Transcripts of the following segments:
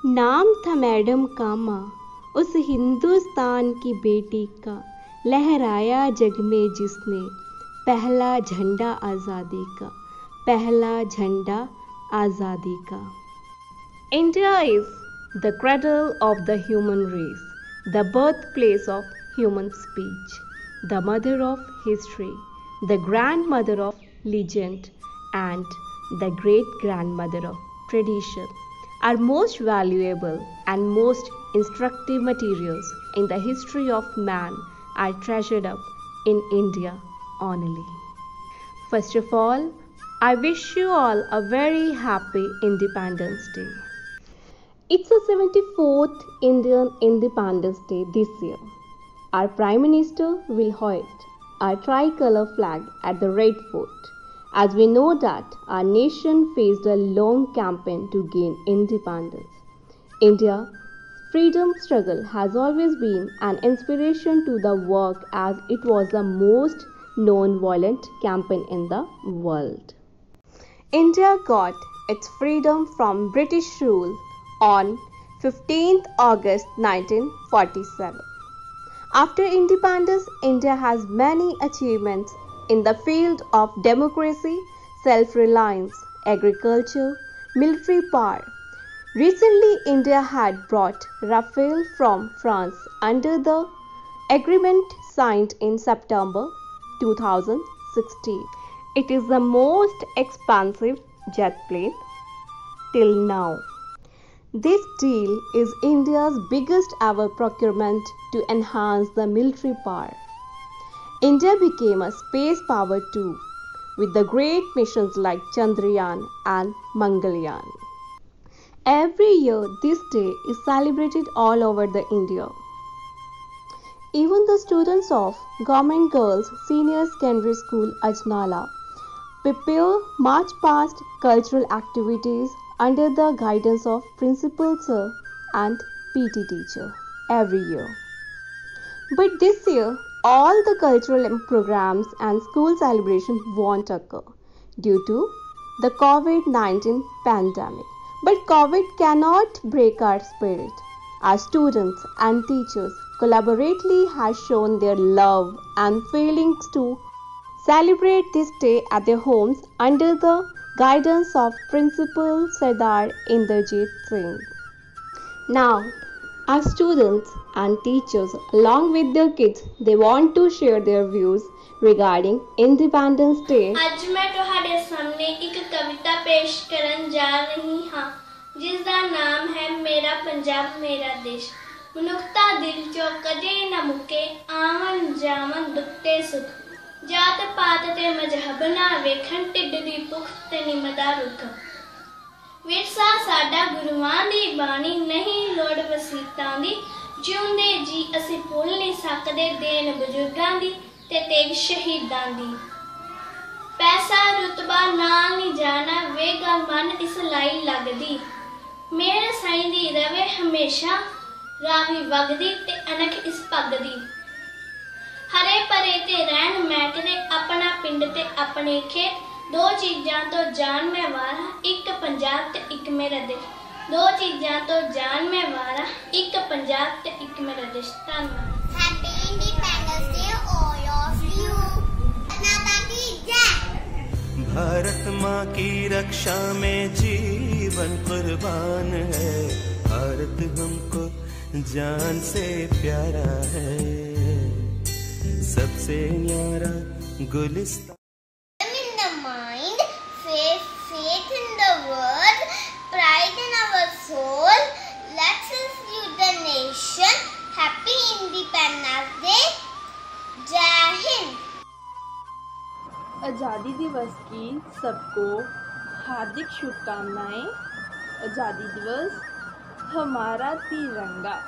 नाम था मैडम कामा, उस हिंदुस्तान की बेटी का, लहराया जग में जिसने पहला झंडा आज़ादी का, पहला झंडा आज़ादी का। India is the cradle of the human race, the birthplace of human speech, the mother of history, the grandmother of legend, and the great-grandmother of tradition. Our most valuable and most instructive materials in the history of man are treasured up in India only. First of all, I wish you all a very happy Independence Day. It's the 74th Indian Independence Day this year. Our Prime Minister will hoist our tricolor flag at the Red Fort, as we know that our nation faced a long campaign to gain independence. India's freedom struggle has always been an inspiration to the world as it was the most non-violent campaign in the world. India got its freedom from British rule on 15th August 1947. After independence, India has many achievements in the field of democracy, self-reliance, agriculture, military power. Recently, India had brought Rafale from France under the agreement signed in September 2016. It is the most expensive jet plane till now. This deal is India's biggest ever procurement to enhance the military power. India became a space power too, with the great missions like Chandrayaan and Mangalyaan. Every year, this day is celebrated all over the India. Even the students of Government Girls Senior Secondary School Ajnala prepare march past cultural activities under the guidance of principal sir and PT teacher every year. But this year, all the cultural programs and school celebrations won't occur due to the COVID-19 pandemic. But COVID cannot break our spirit. Our students and teachers collaboratively have shown their love and feelings to celebrate this day at their homes under the guidance of Principal Sardar Inderjit Singh. Now, our students and teachers, along with their kids, they want to share their views regarding Independence Day. ਅੱਜ ਮੈਂ ਤੁਹਾਡੇ ਸਾਹਮਣੇ ਇੱਕ ਕਵਿਤਾ ਪੇਸ਼ ਕਰਨ ਜਾ ਰਹੀ ਹਾਂ ਜਿਸ ਦਾ ਨਾਮ ਹੈ ਮੇਰਾ ਪੰਜਾਬ ਮੇਰਾ ਦੇਸ਼। ਮਨੁੱਖਤਾ ਦਿਲ ਚੋਂ ਕਦੇ ਨਾ ਮੁੱਕੇ ਆਵਣ ਜਾਵਣ ਦੁੱਖ ਤੇ ਸੁੱਖ जात पात ते मजहब ना वेखण ढिड दी भुख ते निमदा रुख विरसा साडा गुरुआं दी बाणी नहीं लोड़ वसीतां दी जिउंदे जी असीं भुल नहीं सकदे देन बजुर्गां दी ते तेग शहीदां दी पैसा रुतबा नाल नहीं जाना वे गल मन इस लाई लगदी मेरे साईं दी रवे हमेशा राही वगदी ते अनख इस पग दी हरे भरे ते रहन महकदे अपना पिंड ते अपने खेत दो चीज़ां तो जान मैं वारा एक पंजाब ते एक मेरा देश दो चीज़ां तो जान मैं वारा एक पंजाब ते एक मेरा देश। धन्यवाद। Happy independence day all of you. माता की जय। भारत माँ की रक्षा में जीवन कुर्बान है, भारत हमको जान से प्यारा है, सबसे न्यारा Gulistan. In the mind, faith in the world, pride in our soul. Let's salute the nation. Happy Independence Day. जय हिंद। आज़ादी दिवस की सबको हार्दिक शुभकामनाएं। आज़ादी दिवस हमारा तिरंगा।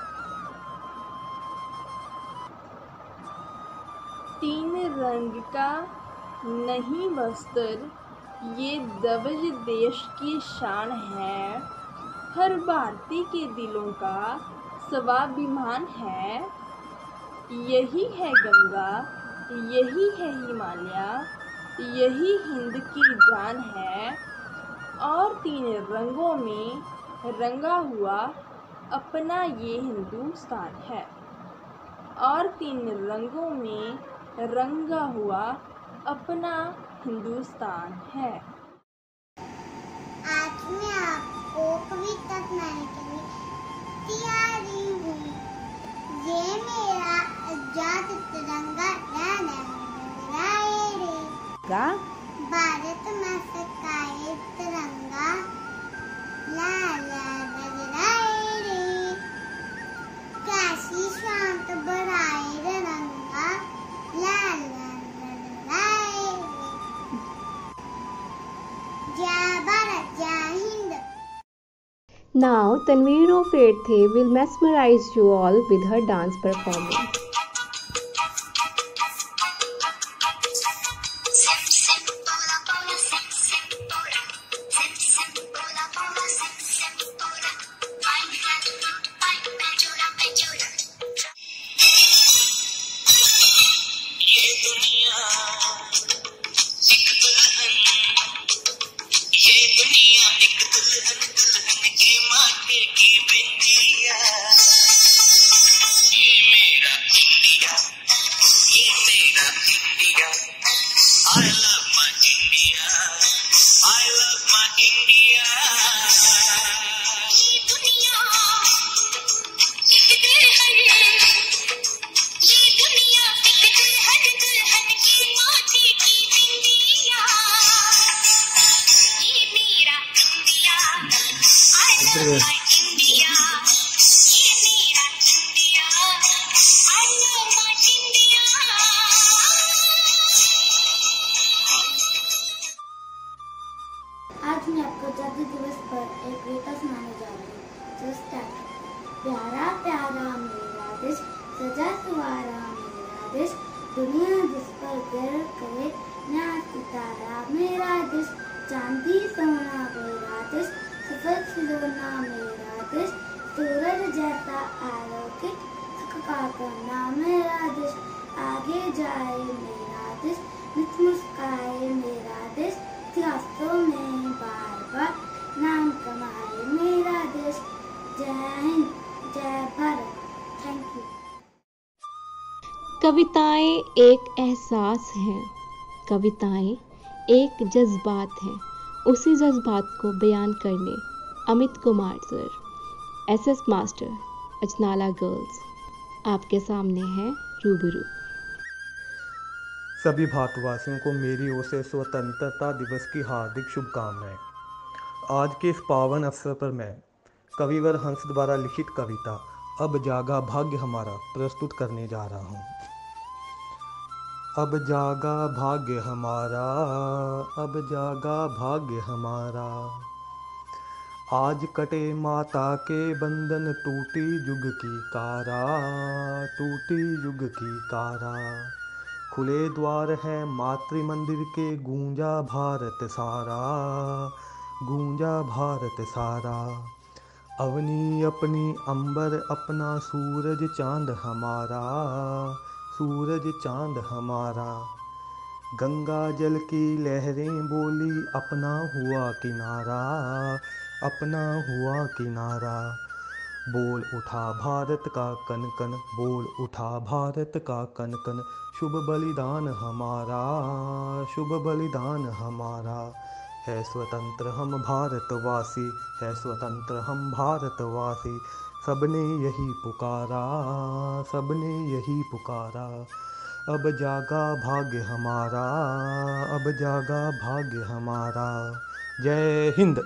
तीन रंग का नहीं वस्त्र, ये ध्वज देश की शान है, हर भारतीय के दिलों का स्वाभिमान है। यही है गंगा, यही है हिमालय, यही हिंद की जान है, और तीन रंगों में रंगा हुआ अपना ये हिंदुस्तान है, और 3 रंगों में रंगा हुआ अपना हिंदुस्तान है। आज मैं आपको कविता सुनाने के लिए तैयारी हूँ। ये मेरा आजाद तिरंगा लहराए रे, भारत माता का ये तिरंगा लहराए रे, कैसी शांत बढ़ाए रंगा लहराए रे। जय भारत, जय Hind. Now, Tanveer of 8th A will mesmerize you all with her dance performance. आज मैं आपको आजादी दिवस पर एक कविता सुनाने जा रही हूँ। प्यारा प्यारा मेरा देश, सजा सवारा मेरा देश, दुनिया जिस पर गर्व करे, न्याय सितारा मेरा देश, चांदी सोना मेरा देश, सफेद खिलौना मेरा देश, सूरज जैसा आलोकित सुख का कोना मेरा देश, आगे जाए मेरा देश, मुस्काए मेरा देश, इतिहासों में बार बार नाम कमाए मेरा देश। जय हिंद, जय भारत। Thank you. कविताएं एक एहसास हैं, कविताएं एक जज्बात हैं। उसी जज्बात को बयान करने Amit Kumar sir, SS master, Ajnala girls, आपके सामने है रूबरू। सभी भारतवासियों को मेरी ओर से स्वतंत्रता दिवस की हार्दिक शुभकामनाएं। आज के इस पावन अवसर पर मैं कविवर हंस द्वारा लिखित कविता अब जागा भाग्य हमारा प्रस्तुत करने जा रहा हूँ। अब जागा भाग्य हमारा, अब जागा भाग्य हमारा, आज कटे माता के बंधन, टूटी युग की कारा, टूटी युग की कारा, खुले द्वार है मातृ मंदिर के, गूंजा भारत सारा, गूंजा भारत सारा, अवनी अपनी अंबर अपना, सूरज चांद हमारा, सूरज चांद हमारा, गंगा जल की लहरें बोली, अपना हुआ किनारा, अपना हुआ किनारा, बोल उठा भारत का कन कन, बोल उठा भारत का कन कन, शुभ बलिदान हमारा, शुभ बलिदान हमारा, है स्वतंत्र हम भारतवासी, है स्वतंत्र हम भारतवासी, सबने यही पुकारा, सबने यही पुकारा, अब जागा भाग्य हमारा, अब जागा भाग्य हमारा। जय हिंद।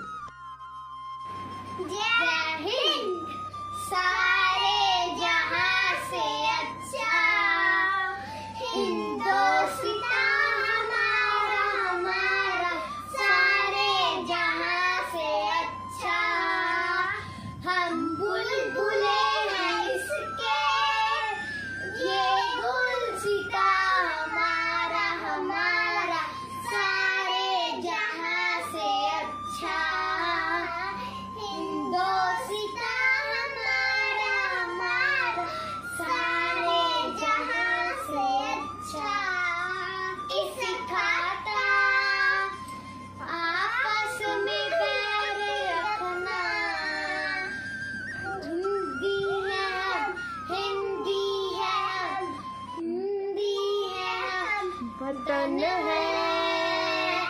शान है,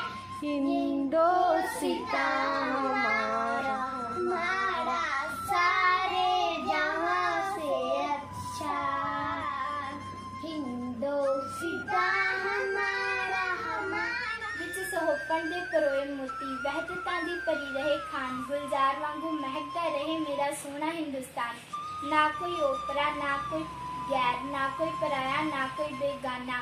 हिंदुस्तान हमारा हमारा सारे जहां से अच्छा, हिंदुस्तान हमारा हमारा। ਵਿੱਚ ਸੋਹਪਣ ਦੇ ਪਰੋਏ ਮੋਤੀ, ਵਹਿਜਤਾਂ ਦੀ ਭਰੀ ਰਹੇ ਖਾਨ, ਗੁਲਜ਼ਾਰ ਵਾਂਗੂ ਮਹਿਕਦਾ ਰਹੇ ਮੇਰਾ ਸੋਹਣਾ ਹਿੰਦੁਸਤਾਨ। ਨਾ ਕੋਈ ਓਪਰਾ, ਨਾ ਕੋਈ गैर, ना कोई पराया, ना कोई बेगाना।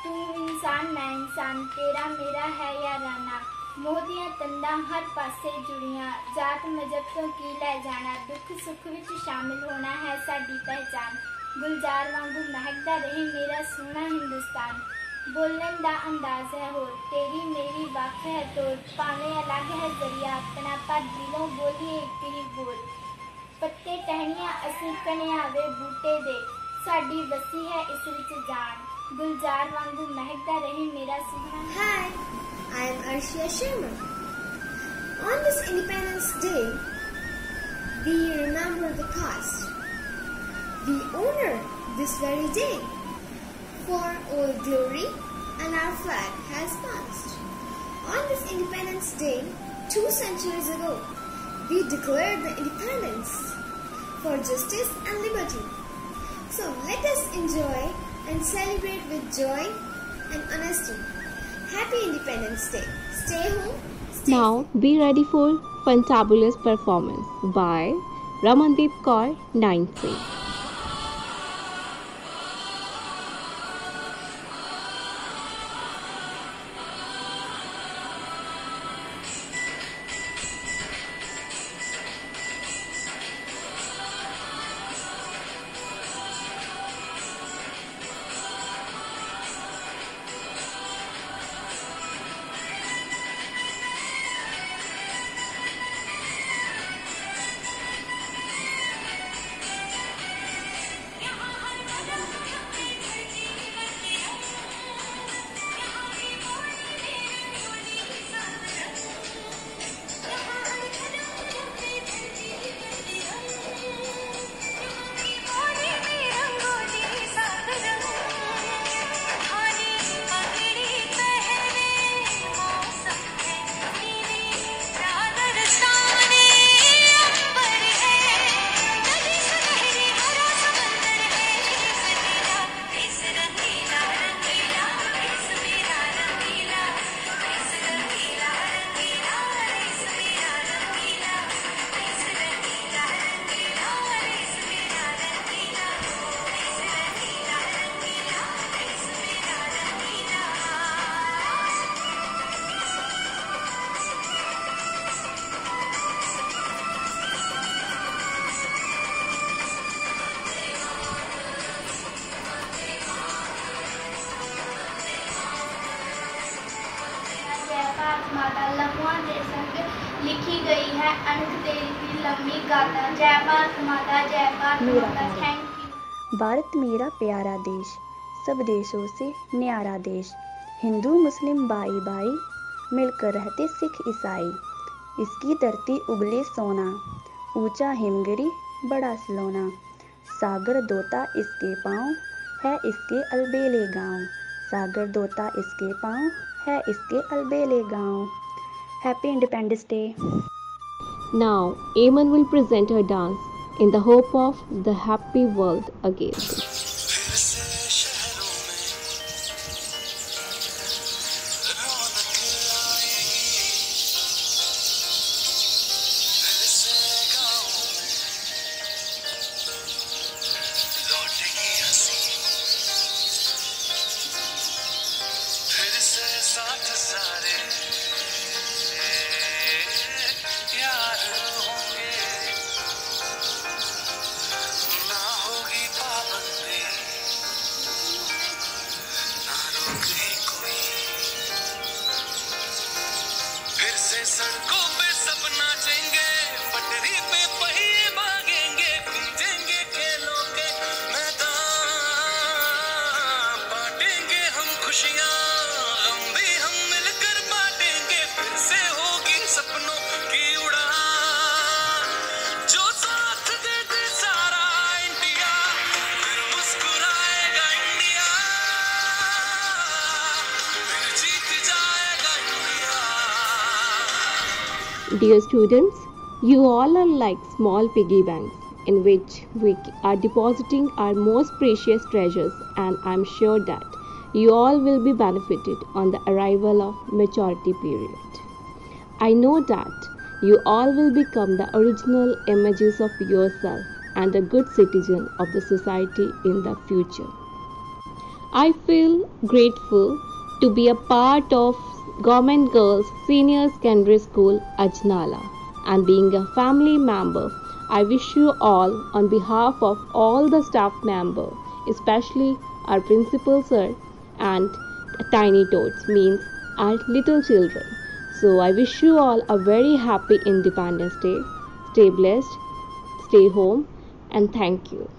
तू इंसान, मैं इंसान, तेरा मेरा है याराना। मोह दियां तंदां हर पासे जुड़ियां, जात मजहब तो की लै जाना, दुख सुख विच शामिल होना है साडी पहचान। गुलजार वांगू महकदा रहे मेरा सोहना हिंदुस्तान। बोलन दा अंदाज है होर, तेरी मेरी वख है तोड़, भावें अलग है जरिया अपना, पर दिलों बोलिए एक ही बोल। पत्ते टहनियां असी कन्यावे बूटे दे, साडी वसी है इस विच जान। गुलजार वांगू महकदा रहे मेरा सोहना। Hi, I am Arshia Sharma. On this Independence Day, we remember the past. We honor this very day, for all glory and our flag has passed. On this Independence Day, 2 centuries ago, we declared the independence for justice and liberty. So let us enjoy and celebrate with joy and honesty. Happy Independence Day. Stay home. Stay Now be ready for fantabulous performance by Ramandeep Kaur 9th grade. माता लम्हुआ दे संग लिखी गई है अनक तेरी की लंबी गाथा। जय भारत माता, जय भारत माता। Thank you. भारत मेरा प्यारा देश, सब देशों से न्यारा देश। हिंदू मुस्लिम भाई भाई, मिलकर रहते सिख ईसाई। इसकी धरती उगले सोना, ऊंचा हिमगिरी बड़ा सलोना। सागर दोता इसके पाँव, है इसके अलबेले गाँव। सागर दोता इसके पाँव, है इसके अलबेले गाँव। Happy independence day. Now Aman will present her dance in the hope of the happy world again. फिर से शहरों में रौनक आएगी, फिर से गाँवों में लौटेगी हंसी, फिर से साथ सारे यार होंगे, ना होगी पाबंदी Dear students, you all are like small piggy banks in which we are depositing our most precious treasures, and I'm sure that you all will be benefited on the arrival of maturity period. I know that you all will become the original images of yourself and a good citizen of the society in the future. I feel grateful to be a part of Government Girls Senior Secondary School, Ajnala, and being a family member, I wish you all, on behalf of all the staff members, especially our principal sir and tiny tots, means our little children. So I wish you all a very happy Independence Day. Stay blessed, stay home, and thank you.